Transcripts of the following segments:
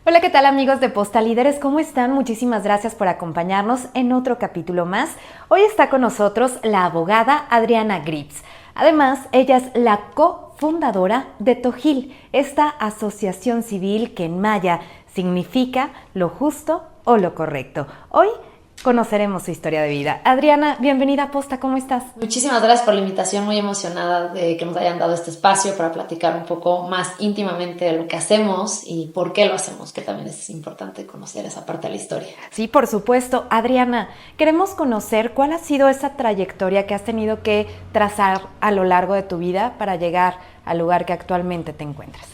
Hola, ¿qué tal amigos de Postal Líderes? ¿Cómo están? Muchísimas gracias por acompañarnos en otro capítulo más. Hoy está con nosotros la abogada Adriana Grips. Además, ella es la cofundadora de TOJIL, esta asociación civil que en maya significa lo justo o lo correcto. Hoy conoceremos su historia de vida. Adriana, bienvenida a Posta, ¿cómo estás? Muchísimas gracias por la invitación, muy emocionada de que nos hayan dado este espacio para platicar un poco más íntimamente de lo que hacemos y por qué lo hacemos, que también es importante conocer esa parte de la historia. Sí, por supuesto. Adriana, queremos conocer cuál ha sido esa trayectoria que has tenido que trazar a lo largo de tu vida para llegar al lugar que actualmente te encuentras.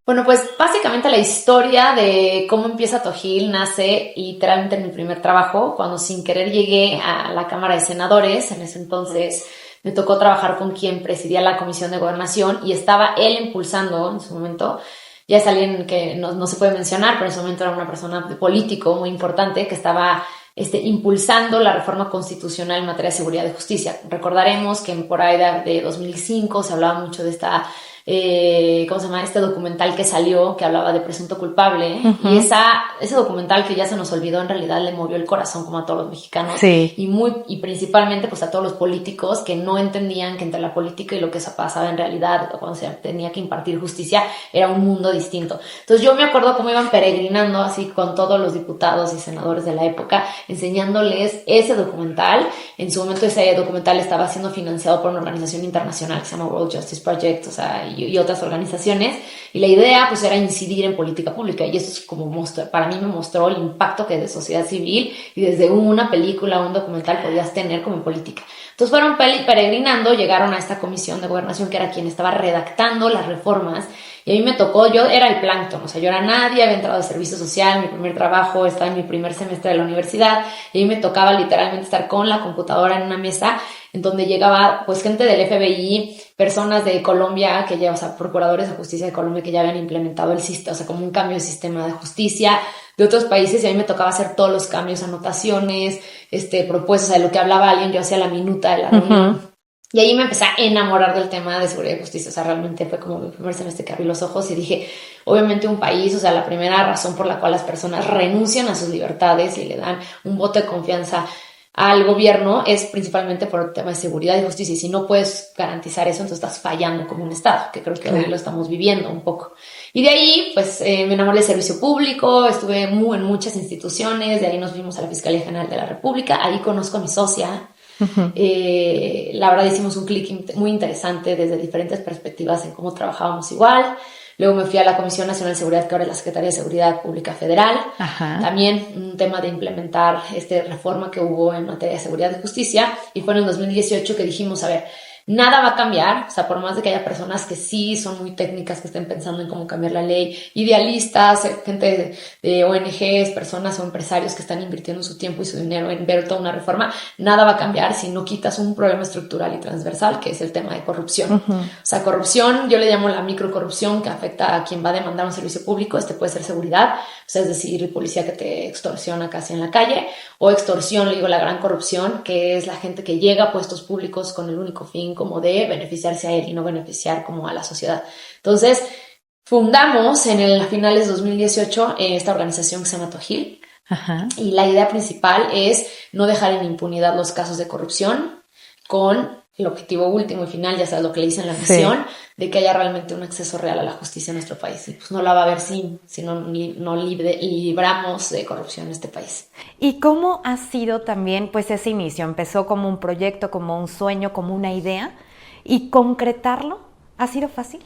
Bueno, pues básicamente la historia de cómo empieza TOJIL nace literalmente en mi primer trabajo, cuando sin querer llegué a la Cámara de Senadores. En ese entonces me tocó trabajar con quien presidía la Comisión de Gobernación y estaba él impulsando en su momento. Ya es alguien que no se puede mencionar, pero en ese momento era una persona político muy importante que estaba impulsando la reforma constitucional en materia de seguridad y justicia. Recordaremos que por ahí de 2005 se hablaba mucho de esta ¿cómo se llama? Este documental que salió, que hablaba de presunto culpable, y ese documental que ya se nos olvidó, en realidad le movió el corazón como a todos los mexicanos, Sí. y principalmente pues a todos los políticos que no entendían que entre la política y lo que se pasaba en realidad, cuando se tenía que impartir justicia, era un mundo distinto. Entonces yo me acuerdo cómo iban peregrinando así con todos los diputados y senadores de la época, enseñándoles ese documental. En su momento ese documental estaba siendo financiado por una organización internacional que se llama World Justice Project, o sea, y otras organizaciones, y la idea pues era incidir en política pública, y eso es como para mí me mostró el impacto que de sociedad civil y desde una película o un documental podías tener como en política. Entonces fueron peregrinando, llegaron a esta comisión de gobernación que era quien estaba redactando las reformas, y a mí me tocó, yo era el plancton, o sea, yo era nadie, había entrado de servicio social, mi primer trabajo, estaba en mi primer semestre de la universidad, y a mí me tocaba literalmente estar con la computadora en una mesa en donde llegaba pues gente del FBI, personas de Colombia que ya, o sea, procuradores de justicia de Colombia que ya habían implementado el sistema, o sea, como un cambio de sistema de justicia de otros países, y a mí me tocaba hacer todos los cambios, anotaciones, propuestas, o sea, de lo que hablaba alguien, yo hacía la minuta de la reunión. Y ahí me empecé a enamorar del tema de seguridad y justicia, o sea, realmente fue como mi primer semestre que abrí los ojos y dije, obviamente un país, o sea, la primera razón por la cual las personas renuncian a sus libertades y le dan un voto de confianza al gobierno es principalmente por el tema de seguridad y justicia, y si no puedes garantizar eso, entonces estás fallando como un Estado, que creo que hoy lo estamos viviendo un poco. Y de ahí, pues, me enamoré del servicio público, estuve en muchas instituciones, de ahí nos fuimos a la Fiscalía General de la República, ahí conozco a mi socia. La verdad hicimos un clic muy interesante desde diferentes perspectivas en cómo trabajábamos igual. Luego me fui a la Comisión Nacional de Seguridad, que ahora es la Secretaría de Seguridad Pública Federal. También un tema de implementar reforma que hubo en materia de seguridad y justicia. Y fue en el 2018 que dijimos, a ver, nada va a cambiar, o sea, por más de que haya personas que sí son muy técnicas, que estén pensando en cómo cambiar la ley, idealistas, gente de ONGs, personas o empresarios que están invirtiendo su tiempo y su dinero en ver toda una reforma, nada va a cambiar si no quitas un problema estructural y transversal, que es el tema de corrupción. O sea, corrupción, yo le llamo la microcorrupción, que afecta a quien va a demandar un servicio público. Puede ser seguridad, o sea, es decir, policía que te extorsiona casi en la calle, o extorsión, le digo, la gran corrupción, que es la gente que llega a puestos públicos con el único fin como de beneficiarse a él y no beneficiar como a la sociedad. Entonces, fundamos a finales de 2018 esta organización que se llama TOJIL. Y la idea principal es no dejar en impunidad los casos de corrupción, con el objetivo último y final, ya sabes lo que le dicen la misión, de que haya realmente un acceso real a la justicia en nuestro país. Y pues no la va a haber si no libramos de corrupción en este país. ¿Y cómo ha sido también pues ese inicio? ¿Empezó como un proyecto, como un sueño, como una idea? ¿Y concretarlo ha sido fácil?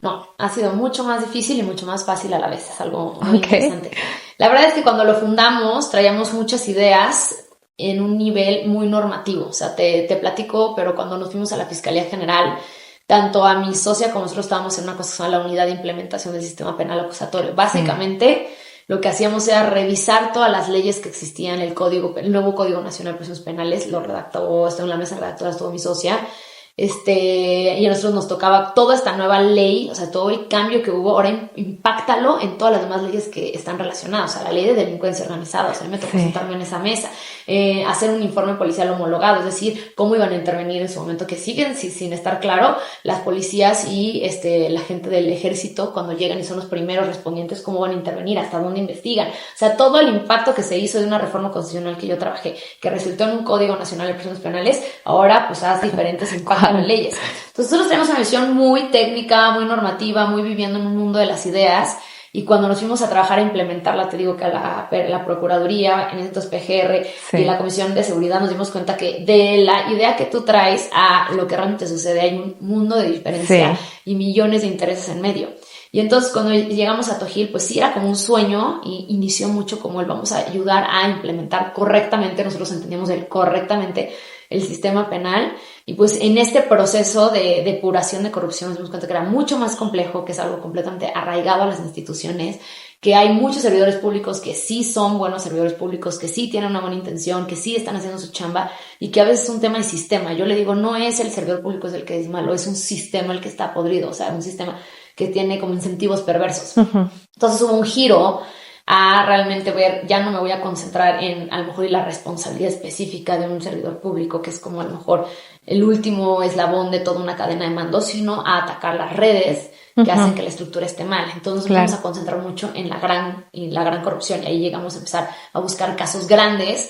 No, ha sido mucho más difícil y mucho más fácil a la vez. Es algo muy interesante. La verdad es que cuando lo fundamos traíamos muchas ideas en un nivel muy normativo. O sea, te platico, pero cuando nos fuimos a la Fiscalía General, tanto a mi socia como nosotros estábamos en una cosa que se llama la Unidad de Implementación del Sistema Penal Acusatorio. Básicamente, lo que hacíamos era revisar todas las leyes que existían, el nuevo Código Nacional de Procesos Penales, lo redactó, en la mesa redactora estuvo mi socia, y a nosotros nos tocaba toda esta nueva ley, o sea, todo el cambio que hubo, ahora impáctalo en todas las demás leyes que están relacionadas, o sea, la ley de delincuencia organizada, o sea, me tocó sentarme en esa mesa, hacer un informe policial homologado, es decir, cómo iban a intervenir en su momento, que siguen sin estar claro las policías y la gente del ejército cuando llegan y son los primeros respondientes, cómo van a intervenir, hasta dónde investigan, o sea, todo el impacto que se hizo de una reforma constitucional que yo trabajé, que resultó en un Código Nacional de Prisiones Penales, ahora pues hace diferentes impactos en las leyes. Entonces nosotros tenemos una visión muy técnica, muy normativa, muy viviendo en un mundo de las ideas, y cuando nos fuimos a trabajar a implementarla, te digo que a la Procuraduría, en estos PGR y la Comisión de Seguridad, nos dimos cuenta que de la idea que tú traes a lo que realmente sucede hay un mundo de diferencia y millones de intereses en medio. Y entonces cuando llegamos a Tojil, pues sí era como un sueño, y inició mucho como el vamos a ayudar a implementar correctamente, nosotros entendíamos correctamente el sistema penal, y pues en este proceso de depuración de corrupción nos dimos cuenta que era mucho más complejo, que es algo completamente arraigado a las instituciones, que hay muchos servidores públicos que sí son buenos servidores públicos, que sí tienen una buena intención, que sí están haciendo su chamba, y que a veces es un tema de sistema. Yo le digo, no es el servidor público el que es malo, es un sistema el que está podrido, o sea, un sistema que tiene como incentivos perversos. Entonces hubo un giro a realmente ver, ya no me voy a concentrar en a lo mejor la responsabilidad específica de un servidor público, que es como a lo mejor el último eslabón de toda una cadena de mando, sino a atacar las redes que hacen que la estructura esté mal. Entonces nos vamos a concentrar mucho en la gran corrupción, y ahí llegamos a empezar a buscar casos grandes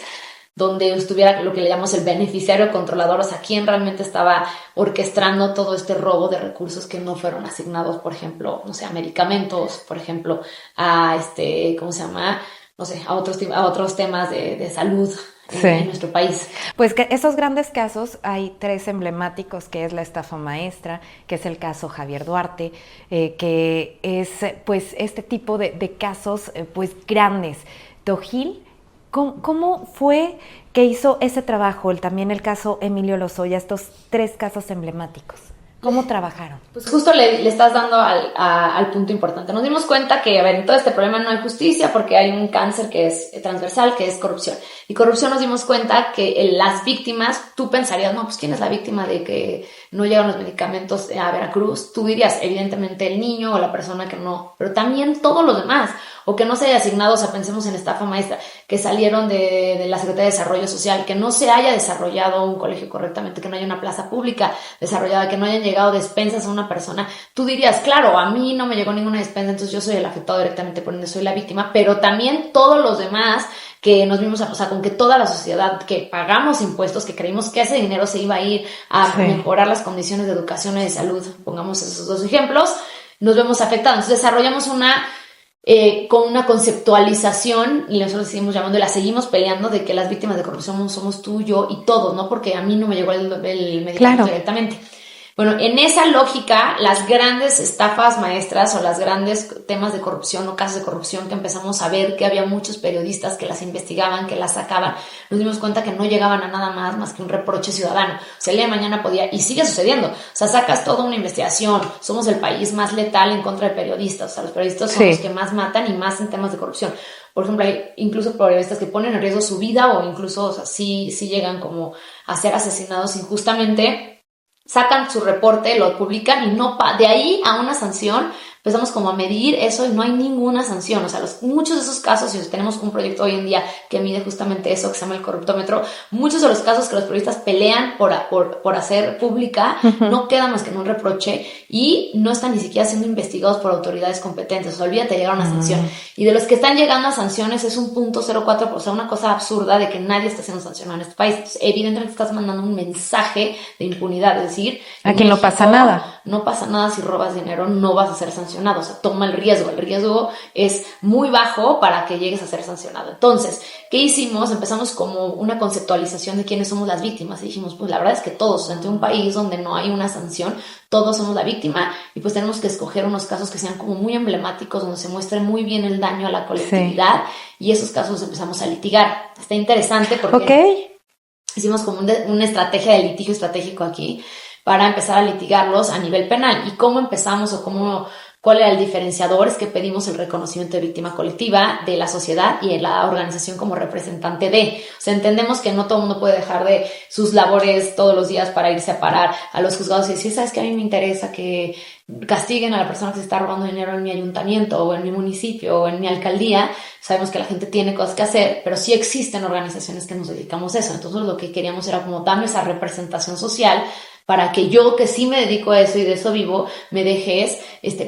donde estuviera lo que le llamamos el beneficiario controlador, o sea, quién realmente estaba orquestando todo este robo de recursos que no fueron asignados, por ejemplo, no sé, a medicamentos, por ejemplo, a ¿cómo se llama? No sé, a otros temas de salud en nuestro país. Pues que esos grandes casos, hay 3 emblemáticos, que es la estafa maestra, que es el caso Javier Duarte, que es pues este tipo de casos pues grandes. Tojil, ¿cómo fue que hizo ese trabajo? También el caso Emilio Lozoya, estos 3 casos emblemáticos. ¿Cómo trabajaron? Pues justo le estás dando al punto importante. Nos dimos cuenta que, a ver, en todo este problema no hay justicia porque hay un cáncer que es transversal, que es corrupción. Y corrupción, nos dimos cuenta que las víctimas, tú pensarías, no, pues ¿quién es la víctima de que no llegan los medicamentos a Veracruz? Tú dirías, evidentemente el niño o la persona que no, pero también todos los demás, o que no se haya asignado, o sea, pensemos en estafa maestra, que salieron de la Secretaría de Desarrollo Social, que no se haya desarrollado un colegio correctamente, que no haya una plaza pública desarrollada, que no hayan llegado despensas a una persona. Tú dirías, claro, a mí no me llegó ninguna despensa, entonces yo soy el afectado directamente, por ende soy la víctima, pero también todos los demás que nos vimos, o sea, con que toda la sociedad que pagamos impuestos, que creímos que ese dinero se iba a ir a mejorar las condiciones de educación y de salud, pongamos esos 2 ejemplos, nos vemos afectados. Entonces desarrollamos con una conceptualización, y nosotros seguimos llamando, y la seguimos peleando, de que las víctimas de corrupción somos tú, yo y todos, ¿no? Porque a mí no me llegó el medicamento directamente. Bueno, en esa lógica, las grandes estafas maestras o las grandes temas de corrupción o casos de corrupción que empezamos a ver, que había muchos periodistas que las investigaban, que las sacaban, nos dimos cuenta que no llegaban a nada más que un reproche ciudadano. O sea, el día de mañana podía, y sigue sucediendo, o sea, sacas toda una investigación, somos el país más letal en contra de periodistas, o sea, los periodistas son los que más matan y más en temas de corrupción. Por ejemplo, hay incluso periodistas que ponen en riesgo su vida, o incluso, o sea, sí llegan como a ser asesinados injustamente. Sacan su reporte, lo publican, y no de ahí a una sanción empezamos como a medir eso y no hay ninguna sanción. O sea, muchos de esos casos, y tenemos un proyecto hoy en día que mide justamente eso, que se llama el corruptómetro, muchos de los casos que los periodistas pelean por hacer pública, no queda más que en un reproche y no están ni siquiera siendo investigados por autoridades competentes. O sea, olvídate de llegar a una sanción. Y de los que están llegando a sanciones es un 0.04%, o sea, una cosa absurda de que nadie está siendo sancionado en este país. Entonces, evidentemente estás mandando un mensaje de impunidad, es decir, aquí no pasa nada. No pasa nada si robas dinero, no vas a ser sancionado. O sea, toma el riesgo es muy bajo para que llegues a ser sancionado. Entonces, ¿qué hicimos? Empezamos como una conceptualización de quiénes somos las víctimas, y dijimos, pues la verdad es que todos, ante un país donde no hay una sanción, todos somos la víctima, y pues tenemos que escoger unos casos que sean como muy emblemáticos, donde se muestre muy bien el daño a la colectividad, y esos casos empezamos a litigar. Está interesante porque hicimos como una estrategia de litigio estratégico aquí, para empezar a litigarlos a nivel penal. ¿Y cómo empezamos, o cómo ¿Cuál era el diferenciador? Es que pedimos el reconocimiento de víctima colectiva de la sociedad y de la organización como representante de. O sea, entendemos que no todo el mundo puede dejar de sus labores todos los días para irse a parar a los juzgados y decir, ¿sabes qué? A mí me interesa que castiguen a la persona que se está robando dinero en mi ayuntamiento o en mi municipio o en mi alcaldía. Sabemos que la gente tiene cosas que hacer, pero sí existen organizaciones que nos dedicamos a eso. Entonces lo que queríamos era como darme esa representación social para que yo, que sí me dedico a eso y de eso vivo, me dejes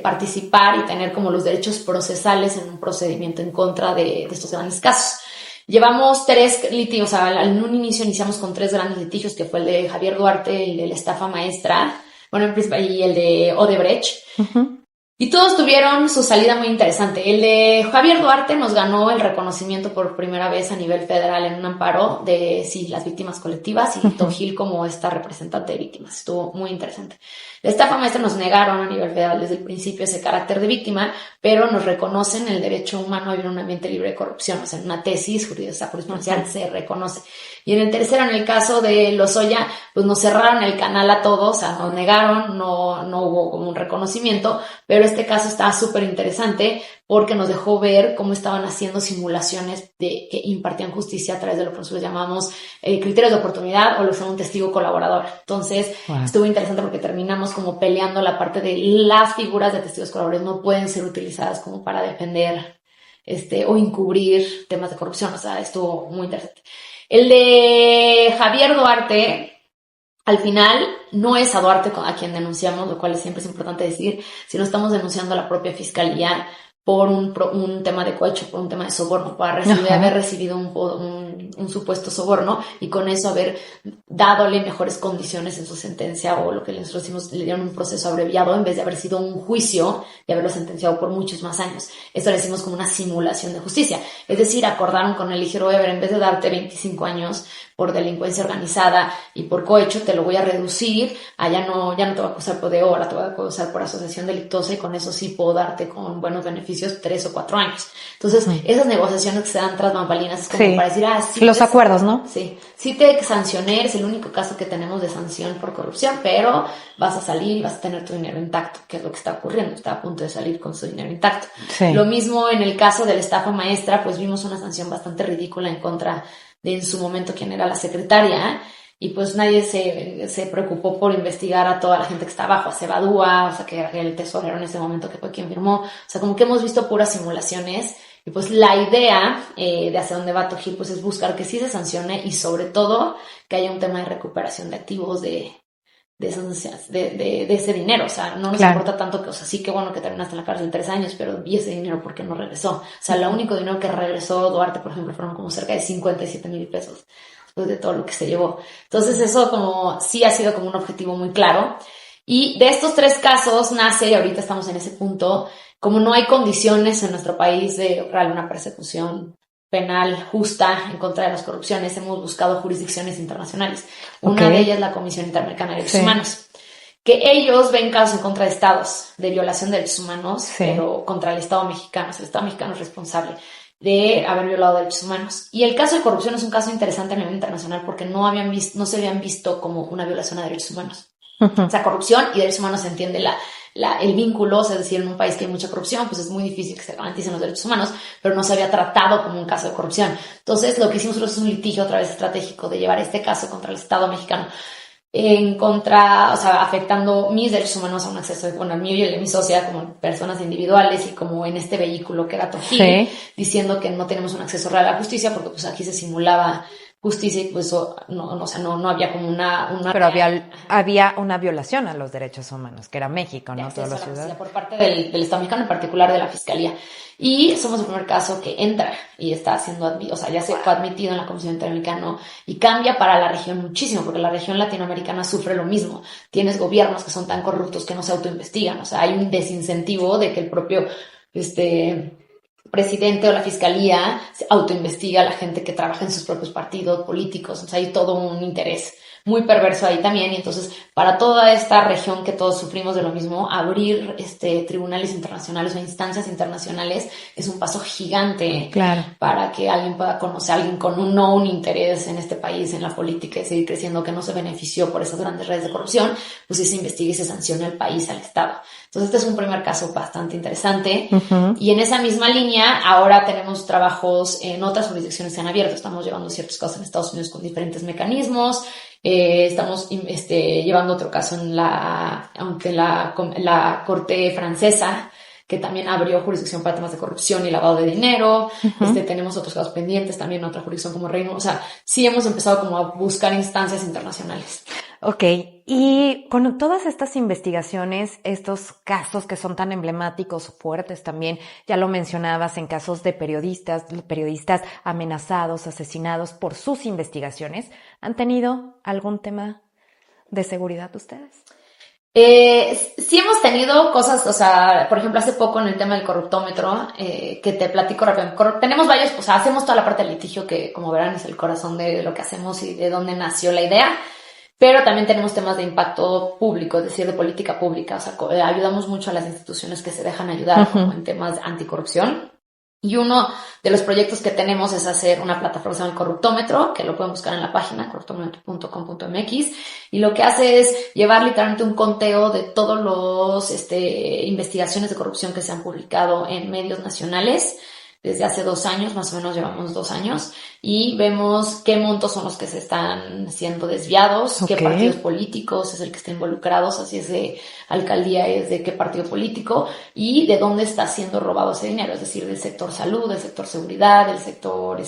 participar y tener como los derechos procesales en un procedimiento en contra de estos grandes casos. Llevamos 3 litigios, o sea, en un inicio iniciamos con 3 grandes litigios, que fue el de Javier Duarte, el de la estafa maestra, bueno, y el de Odebrecht. Uh-huh. Y todos tuvieron su salida muy interesante. El de Javier Duarte nos ganó el reconocimiento por primera vez a nivel federal en un amparo de las víctimas colectivas y Tom Gil como esta representante de víctimas. Estuvo muy interesante. La estafa maestra nos negaron a nivel federal desde el principio ese carácter de víctima, pero nos reconocen el derecho humano a vivir en un ambiente libre de corrupción. O sea, en una tesis jurisprudencial se reconoce. Y en el tercero, en el caso de Lozoya, pues nos cerraron el canal a todos, o sea, nos negaron, no hubo como un reconocimiento, pero este caso estaba súper interesante porque nos dejó ver cómo estaban haciendo simulaciones que impartían justicia a través de lo que nosotros llamamos criterios de oportunidad o lo que se llama un testigo colaborador. Entonces, estuvo interesante porque terminamos como peleando la parte de las figuras de testigos colaboradores no pueden ser utilizadas como para defender o encubrir temas de corrupción. O sea, estuvo muy interesante. El de Javier Duarte, al final, no es a Duarte a quien denunciamos, lo cual siempre es importante decir, sino estamos denunciando a la propia fiscalía por un tema de cohecho, por un tema de soborno, para haber recibido un supuesto soborno y con eso haber dadole mejores condiciones en su sentencia o lo que nosotros decimos, le dieron un proceso abreviado en vez de haber sido un juicio y haberlo sentenciado por muchos más años. Esto le decimos como una simulación de justicia. Es decir, acordaron con el ligero Weber, en vez de darte 25 años por delincuencia organizada y por cohecho, te lo voy a reducir, ya no te voy a acusar por DO, ahora te voy a acusar por asociación delictuosa y con eso sí puedo darte con buenos beneficios 3 o 4 años. Entonces, esas negociaciones que se dan tras bambalinas es como para decir, sí. Los acuerdos, ¿no? Sí te sancioné, es el único caso que tenemos de sanción por corrupción, pero vas a salir y vas a tener tu dinero intacto, que es lo que está ocurriendo, está a punto de salir con su dinero intacto. Sí. Lo mismo en el caso de la estafa maestra, pues vimos una sanción bastante ridícula en contra de en su momento quien era la secretaria, y pues nadie se preocupó por investigar a toda la gente que está abajo, a Cebadúa, o sea, que era el tesorero en ese momento que fue quien firmó, o sea, como que hemos visto puras simulaciones, y pues la idea de hacia dónde va Tojil, pues es buscar que sí se sancione, y sobre todo que haya un tema de recuperación de activos de ese dinero. O sea, no nos importa tanto que, o sea, sí que bueno que terminaste en la cárcel 3 años, pero ¿y ese dinero por qué no regresó? O sea, lo único dinero que regresó Duarte, por ejemplo, fueron como cerca de 57,000 pesos después de todo lo que se llevó. Entonces eso como sí ha sido como un objetivo muy claro. Y de estos 3 casos nace, y ahorita estamos en ese punto, como no hay condiciones en nuestro país de lograr una persecución penal justa en contra de las corrupciones, hemos buscado jurisdicciones internacionales. Una de ellas es la Comisión Interamericana de Derechos Humanos, que ellos ven casos en contra de estados de violación de derechos humanos, pero contra el Estado mexicano. O sea, el Estado mexicano es responsable de haber violado derechos humanos. Y el caso de corrupción es un caso interesante a nivel internacional porque no se habían visto como una violación a derechos humanos. O sea, corrupción y derechos humanos se entiende el vínculo, o sea, es decir, en un país que hay mucha corrupción, pues es muy difícil que se garanticen los derechos humanos, pero no se había tratado como un caso de corrupción. Entonces, lo que hicimos nosotros es un litigio otra vez estratégico de llevar este caso contra el Estado mexicano, o sea, afectando mis derechos humanos a un acceso, bueno, el mío y el de mi socia como personas individuales y como en este vehículo que era Tojil, diciendo que no tenemos un acceso real a la justicia porque pues aquí se simulaba justicia y pues no había como una pero había una violación a los derechos humanos, que era México, ¿no? Todos los ciudadanos. Por parte del Estado mexicano, en particular de la Fiscalía. Y somos el primer caso que entra y está siendo o sea, ya se fue admitido en la Comisión Interamericana y cambia para la región muchísimo, porque la región latinoamericana sufre lo mismo. Tienes gobiernos que son tan corruptos que no se autoinvestigan, o sea, hay un desincentivo de que el propio presidente o la fiscalía se autoinvestiga a la gente que trabaja en sus propios partidos políticos, o sea, hay todo un interés muy perverso ahí también. Y entonces, para toda esta región que todos sufrimos de lo mismo, abrir tribunales internacionales o instancias internacionales es un paso gigante, claro, para que alguien pueda conocer a alguien con un interés en este país, en la política, y seguir creciendo, que no se benefició por esas grandes redes de corrupción, pues sí se investigue y se sancione al país, al Estado. Entonces este es un primer caso bastante interesante. Y en esa misma línea ahora tenemos trabajos en otras jurisdicciones que han abierto. Estamos llevando ciertos casos en Estados Unidos con diferentes mecanismos. Estamos llevando otro caso en la Corte francesa, que también abrió jurisdicción para temas de corrupción y lavado de dinero. Tenemos otros casos pendientes, también otra jurisdicción como Reino. O sea, sí hemos empezado como a buscar instancias internacionales. Ok, y con todas estas investigaciones, estos casos que son tan emblemáticos, fuertes también, ya lo mencionabas en casos de periodistas amenazados, asesinados por sus investigaciones, ¿han tenido algún tema de seguridad ustedes? Sí hemos tenido cosas, o sea, por ejemplo, hace poco en el tema del corruptómetro, que te platico rápido. Tenemos varios, o sea, hacemos toda la parte del litigio, que como verán es el corazón de lo que hacemos y de dónde nació la idea. Pero también tenemos temas de impacto público, es decir, de política pública. O sea, ayudamos mucho a las instituciones que se dejan ayudar, como en temas de anticorrupción. Y uno de los proyectos que tenemos es hacer una plataforma que se llama el Corruptómetro, que lo pueden buscar en la página corruptómetro.com.mx, y lo que hace es llevar literalmente un conteo de todos los investigaciones de corrupción que se han publicado en medios nacionales desde hace 2 años, más o menos llevamos 2 años, y vemos qué montos son los que se están siendo desviados, qué partidos políticos es el que está involucrado, si es de alcaldía, es de qué partido político, y de dónde está siendo robado ese dinero, es decir, del sector salud, del sector seguridad, del sector,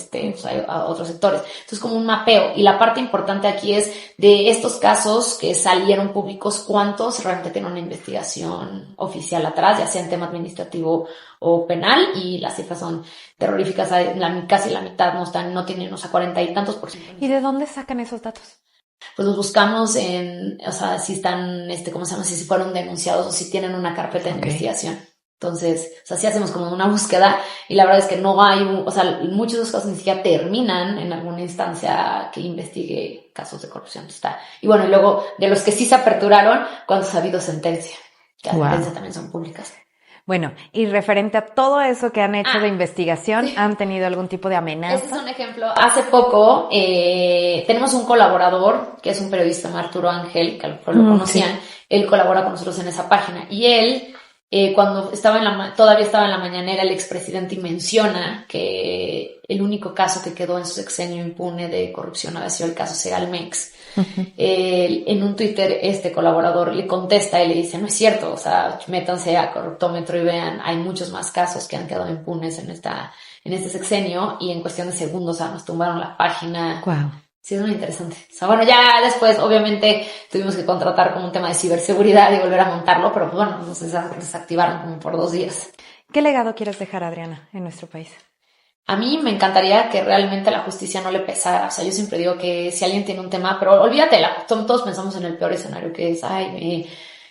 a otros sectores. Entonces, como un mapeo. Y la parte importante aquí es de estos casos que salieron públicos, cuántos realmente tienen una investigación oficial atrás, ya sea en tema administrativo o penal, y las cifras son terroríficas. Casi la mitad no tienen, 40 y tantos %. ¿Y de dónde sacan esos datos? Pues los buscamos si están, ¿cómo se llama? Si fueron denunciados o si tienen una carpeta de investigación. Entonces, sí hacemos como una búsqueda, y la verdad es que no hay, muchos de esos casos ni siquiera terminan en alguna instancia que investigue casos de corrupción. Y bueno, y luego de los que sí se aperturaron, cuando ha habido sentencia, que las sentencias también son públicas. Bueno, y referente a todo eso que han hecho de investigación, sí. ¿Han tenido algún tipo de amenaza? Este es un ejemplo. Hace poco tenemos un colaborador, que es un periodista, Arturo Ángel, que lo conocían. Sí. Él colabora con nosotros en esa página. Y él, cuando todavía estaba en la mañanera, el expresidente menciona que el único caso que quedó en su sexenio impune de corrupción había sido el caso Segalmex. En un Twitter, este colaborador le contesta y le dice: no es cierto, métanse a Corruptómetro y vean, hay muchos más casos que han quedado impunes en este sexenio, y en cuestión de segundos, nos tumbaron la página. Wow. Sí, es muy interesante. Bueno, ya después, obviamente, tuvimos que contratar como un tema de ciberseguridad y volver a montarlo, pero bueno, nos desactivaron como por 2 días. ¿Qué legado quieres dejar, Adriana, en nuestro país? A mí me encantaría que realmente la justicia no le pesara. Yo siempre digo que si alguien tiene un tema, pero olvídate, todos pensamos en el peor escenario, que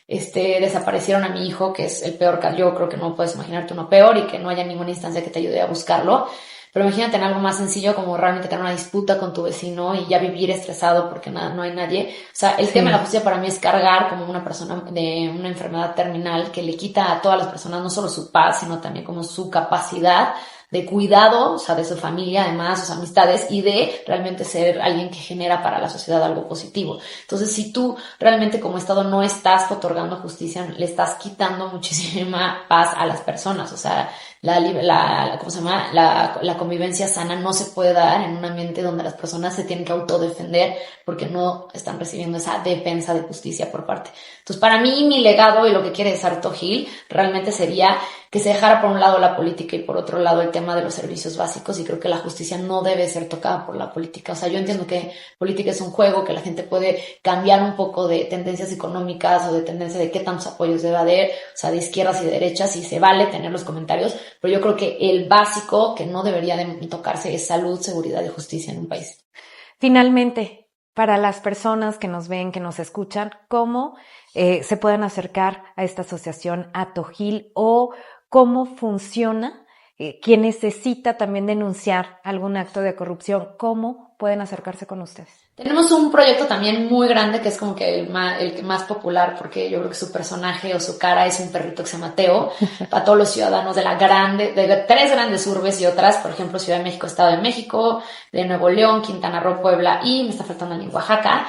es, desaparecieron a mi hijo, que es el peor caso. Yo creo que no puedes imaginarte uno peor, y que no haya ninguna instancia que te ayude a buscarlo. Pero imagínate en algo más sencillo, como realmente tener una disputa con tu vecino y ya vivir estresado porque no hay nadie. El tema de la justicia para mí es cargar como una persona de una enfermedad terminal que le quita a todas las personas no solo su paz, sino también como su capacidad de cuidado, de su familia, además, sus amistades, y de realmente ser alguien que genera para la sociedad algo positivo. Entonces, si tú realmente como Estado no estás otorgando justicia, le estás quitando muchísima paz a las personas. La convivencia sana no se puede dar en un ambiente donde las personas se tienen que autodefender porque no están recibiendo esa defensa de justicia por parte. Entonces, para mí, mi legado y lo que quiere Sarto Gil realmente sería que se dejara por un lado la política y por otro lado el tema de los servicios básicos, y creo que la justicia no debe ser tocada por la política. Yo entiendo que política es un juego, que la gente puede cambiar un poco de tendencias económicas o de tendencia de qué tantos apoyos debe haber, de izquierdas y de derechas, y se vale tener los comentarios, pero yo creo que el básico que no debería de tocarse es salud, seguridad y justicia en un país. Finalmente, para las personas que nos ven, que nos escuchan, ¿cómo se pueden acercar a esta asociación ATOGIL, o cómo funciona quien necesita también denunciar algún acto de corrupción, ¿cómo pueden acercarse con ustedes? Tenemos un proyecto también muy grande que es como que el más popular, porque yo creo que su personaje o su cara es un perrito que se llama Teo, para todos los ciudadanos de de 3 grandes urbes y otras, por ejemplo, Ciudad de México, Estado de México, de Nuevo León, Quintana Roo, Puebla y me está faltando alguien, Oaxaca.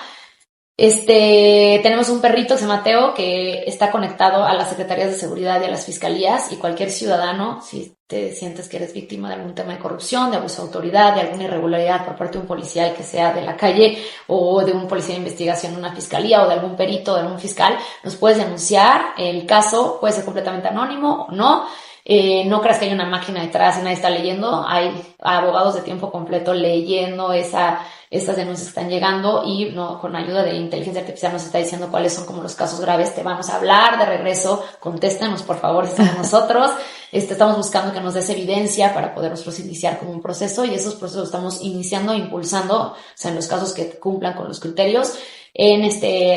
Tenemos un perrito que se llama Teo que está conectado a las secretarías de seguridad y a las fiscalías, y cualquier ciudadano, si te sientes que eres víctima de algún tema de corrupción, de abuso de autoridad, de alguna irregularidad por parte de un policía que sea de la calle o de un policía de investigación de una fiscalía o de algún perito o de algún fiscal, nos puedes denunciar. El caso puede ser completamente anónimo o no. No creas que hay una máquina detrás y nadie está leyendo. Hay abogados de tiempo completo leyendo estas denuncias que están llegando, y no, con ayuda de inteligencia artificial nos está diciendo cuáles son como los casos graves. Te vamos a hablar de regreso, contéstenos por favor si somos nosotros. Estamos buscando que nos des evidencia para poder nosotros iniciar como un proceso, y esos procesos estamos iniciando e impulsando, o sea, en los casos que cumplan con los criterios, en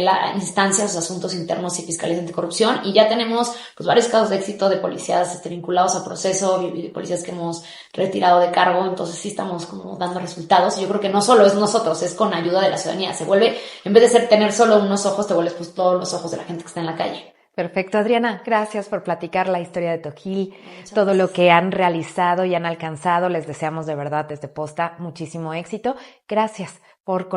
la instancia, los asuntos internos y fiscalías anticorrupción, y ya tenemos pues varios casos de éxito de policías vinculados a proceso y de policías que hemos retirado de cargo. Entonces sí estamos como dando resultados, y yo creo que no solo es nosotros, es con ayuda de la ciudadanía. Se vuelve, en vez de tener solo unos ojos, te vuelves pues todos los ojos de la gente que está en la calle. Perfecto, Adriana, gracias por platicar la historia de Tojil, todo lo que han realizado y han alcanzado. Les deseamos de verdad desde Posta muchísimo éxito. Gracias por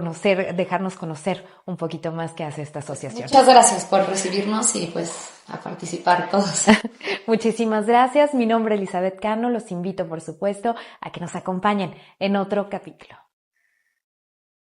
dejarnos conocer un poquito más qué hace esta asociación. Muchas gracias por recibirnos y pues a participar todos. Muchísimas gracias. Mi nombre es Elizabeth Cano. Los invito, por supuesto, a que nos acompañen en otro capítulo.